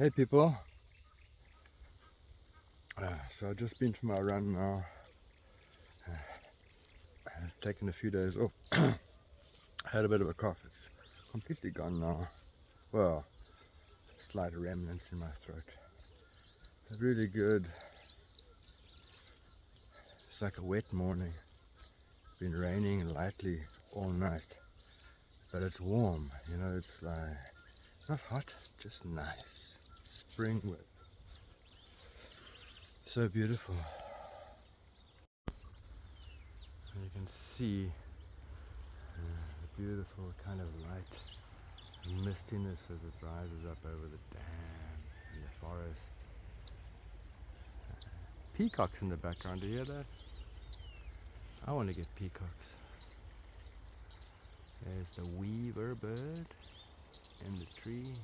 Hey people, so I've just been for my run now, taken a few days off. I had a bit of a cough, it's completely gone now. Well, slight remnants in my throat, but really good. It's like a wet morning. It's been raining lightly all night, but it's warm, you know, it's like not hot, just nice. Spring weather. So beautiful. And you can see the beautiful kind of light and mistiness as it rises up over the dam and the forest. Peacocks in the background, do you hear that? I want to get peacocks. There's the weaver bird in the tree.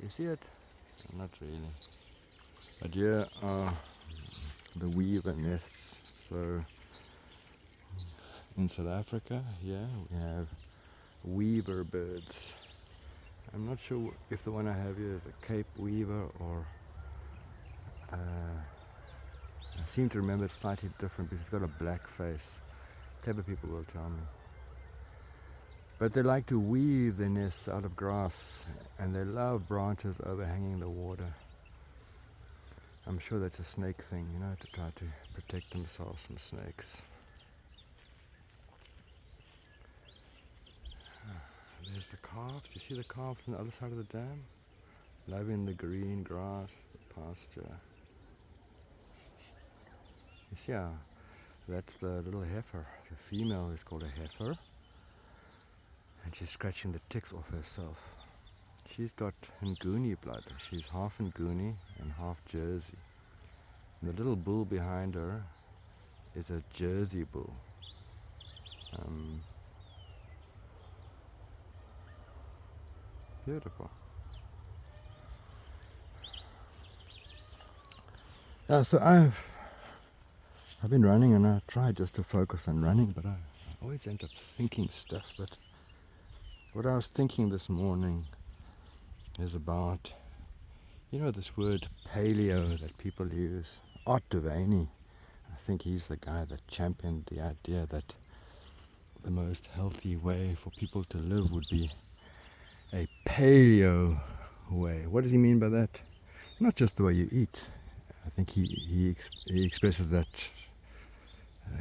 You see it? Not really. But here are the weaver nests. So in South Africa, here we have weaver birds. I'm not sure if the one I have here is a Cape weaver or I seem to remember it's slightly different because it's got a black face. Clever people will tell me. But they like to weave their nests out of grass and they love branches overhanging the water. I'm sure that's a snake thing, you know, to try to protect themselves from snakes. There's the calves. You see the calves on the other side of the dam? Loving the green grass, the pasture. You see how that's the little heifer. The female is called a heifer. And she's scratching the ticks off herself. She's got Nguni blood. She's half Nguni and half Jersey. And the little bull behind her is a Jersey bull. Beautiful. Yeah, so I've been running and I tried just to focus on running, but I always end up thinking stuff. But what I was thinking this morning is about, you know, this word paleo that people use. Art Devaney, I think he's the guy that championed the idea that the most healthy way for people to live would be a paleo way. What does he mean by that? Not just the way you eat. I think he expresses that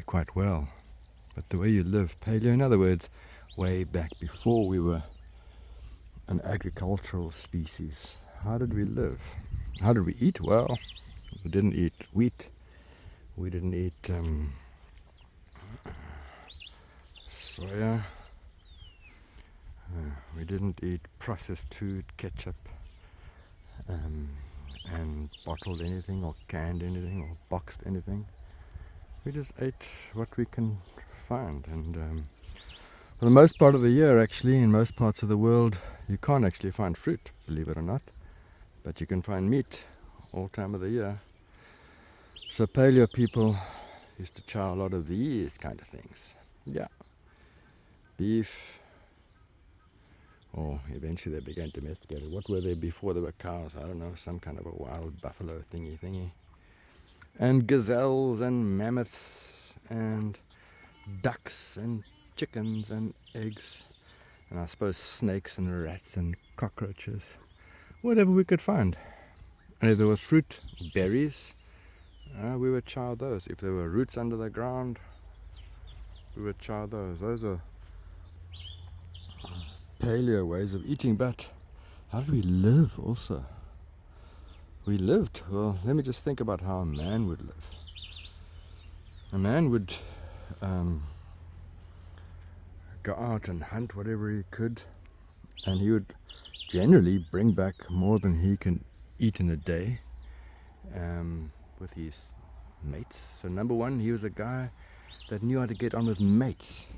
quite well. But the way you live, paleo, in other words, way back before we were an agricultural species. How did we live? How did we eat? Well, we didn't eat wheat. We didn't eat soya. We didn't eat processed food, ketchup, and bottled anything or canned anything or boxed anything. We just ate what we can find, and for the most part of the year, actually, in most parts of the world, you can't actually find fruit, believe it or not, but you can find meat all time of the year. So paleo people used to chow a lot of these kind of things. Yeah, beef, or eventually they began domesticated. What were they before they were cows? I don't know, some kind of a wild buffalo thingy. And gazelles and mammoths and ducks and chickens and eggs. And I suppose snakes and rats and cockroaches. Whatever we could find. And if there was fruit, berries, we would chow those. If there were roots under the ground, we would chow those. Those are paleo ways of eating. But how do we live also? We lived, well, let me just think about how a man would live. A man would go out and hunt whatever he could, and he would generally bring back more than he can eat in a day with his mates. So number one, he was a guy that knew how to get on with mates,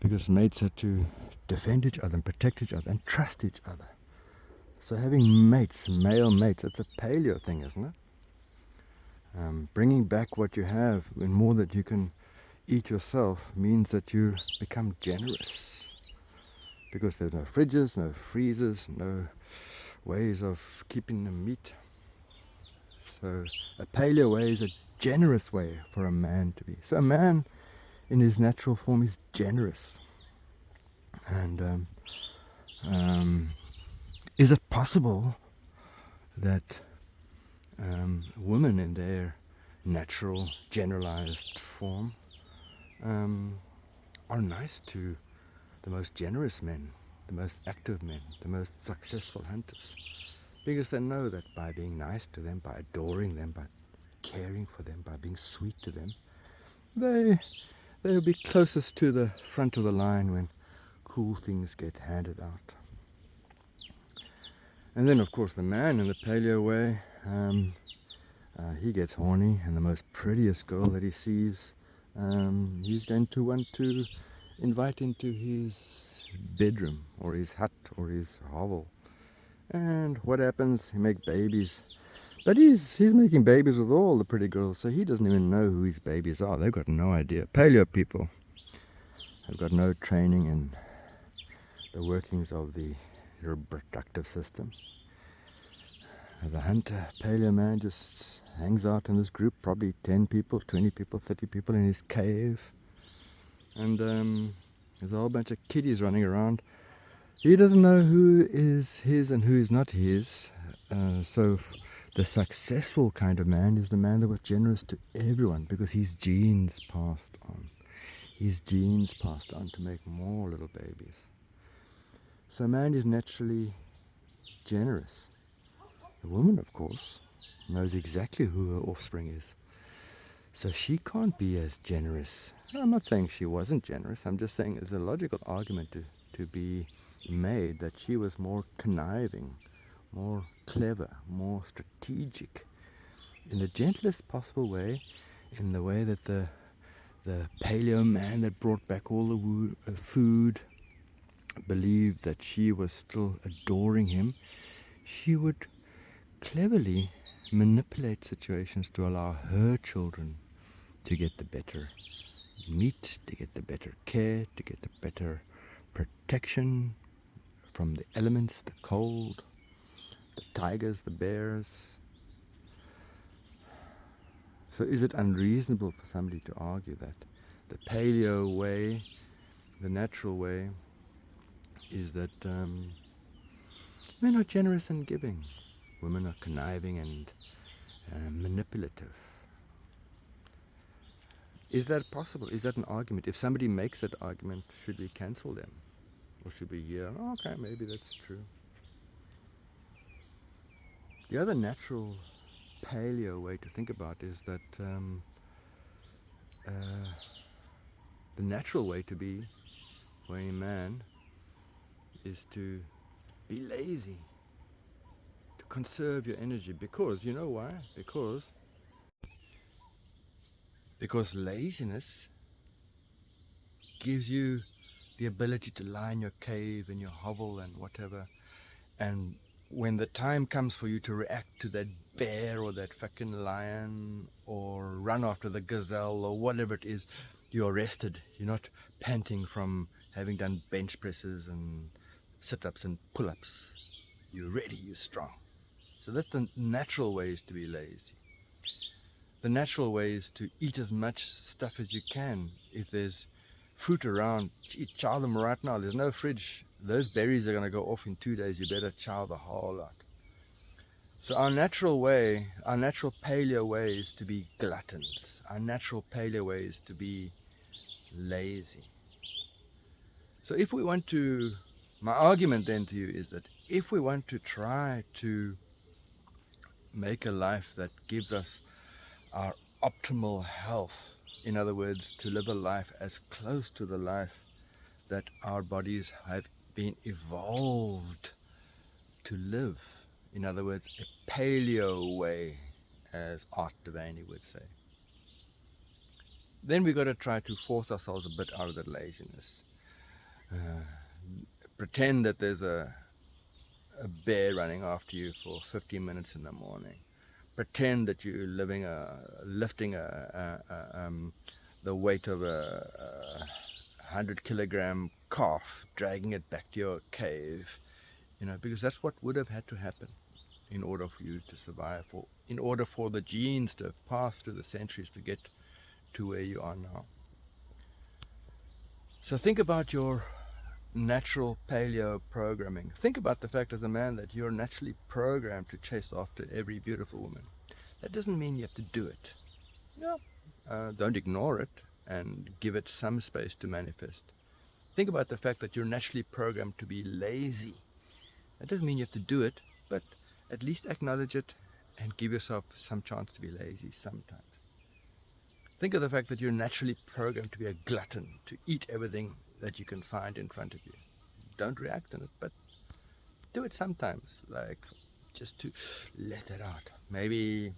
because mates had to defend each other and protect each other and trust each other. So having mates, male mates, it's a paleo thing, isn't it? Bringing back what you have and more that you can eat yourself means that you become generous, because there's no fridges, no freezers, no ways of keeping the meat. So a paleo way is a generous way for a man to be. So a man in his natural form is generous. And is it possible that women in their natural generalized form are nice to the most generous men, the most active men, the most successful hunters? Because they know that by being nice to them, by adoring them, by caring for them, by being sweet to them, they'll be closest to the front of the line when cool things get handed out. And then, of course, the man in the paleo way, he gets horny, and the most prettiest girl that he sees, he's going to want to invite into his bedroom or his hut or his hovel. And what happens? He makes babies. But he's making babies with all the pretty girls, so he doesn't even know who his babies are. They've got no idea. Paleo people have got no training in the workings of the reproductive system. The hunter, paleo man, just hangs out in this group, probably 10 people, 20 people, 30 people in his cave. And there's a whole bunch of kiddies running around. He doesn't know who is his and who is not his. So the successful kind of man is the man that was generous to everyone, because his genes passed on. His genes passed on to make more little babies. So man is naturally generous. The woman, of course, knows exactly who her offspring is. So she can't be as generous. I'm not saying she wasn't generous. I'm just saying there's a logical argument to be made that she was more conniving, more clever, more strategic, in the gentlest possible way, in the way that the paleo man that brought back all the food believed that she was still adoring him. She would cleverly manipulate situations to allow her children to get the better meat, to get the better care, to get the better protection from the elements, the cold, the tigers, the bears. So is it unreasonable for somebody to argue that the paleo way, the natural way, is that men are generous and giving, women are conniving and manipulative? Is that possible? Is that an argument? If somebody makes that argument, should we cancel them? Or should we hear, oh, okay, maybe that's true? The other natural paleo way to think about is that the natural way to be for any man is to be lazy, to conserve your energy. Because, you know why? Because laziness gives you the ability to lie in your cave, in your hovel and whatever, and when the time comes for you to react to that bear or that fucking lion or run after the gazelle or whatever it is, you're rested. You're not panting from having done bench presses and sit-ups and pull-ups. You're ready, you're strong. So that's the natural way, is to be lazy. The natural way is to eat as much stuff as you can. If there's fruit around, chow them right now. There's no fridge. Those berries are going to go off in 2 days. You better chow the whole lot. So our natural way, our natural paleo way, is to be gluttons. Our natural paleo way is to be lazy. So if we want to, my argument then to you is that if we want to try to make a life that gives us our optimal health, in other words, to live a life as close to the life that our bodies have been evolved to live, in other words, a paleo way, as Art Devaney would say, then we've got to try to force ourselves a bit out of that laziness. Pretend that there's a bear running after you for 15 minutes in the morning. Pretend that you're lifting the weight of a 100-kilogram calf, dragging it back to your cave because that's what would have had to happen in order for you to survive, or in order for the genes to have passed through the centuries to get to where you are now. So think about your natural paleo programming. Think about the fact as a man that you're naturally programmed to chase after every beautiful woman. That doesn't mean you have to do it. No, don't ignore it and give it some space to manifest. Think about the fact that you're naturally programmed to be lazy. That doesn't mean you have to do it, but at least acknowledge it and give yourself some chance to be lazy sometimes. Think of the fact that you're naturally programmed to be a glutton, to eat everything that you can find in front of you. Don't react on it, but do it sometimes, like just to let it out. Maybe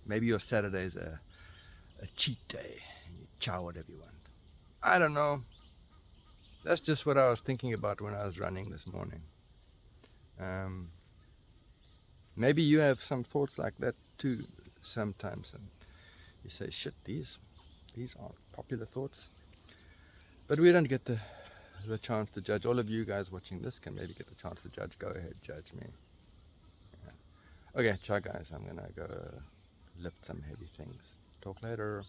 your Saturday is a cheat day and you chow whatever you want. I don't know. That's just what I was thinking about when I was running this morning. Maybe you have some thoughts like that too sometimes, and you say, shit, these aren't popular thoughts. But we don't get the chance to judge. All of you guys watching this can maybe get the chance to judge. Go ahead, judge me. Yeah. Okay, ciao guys, I'm gonna go lift some heavy things. Talk later.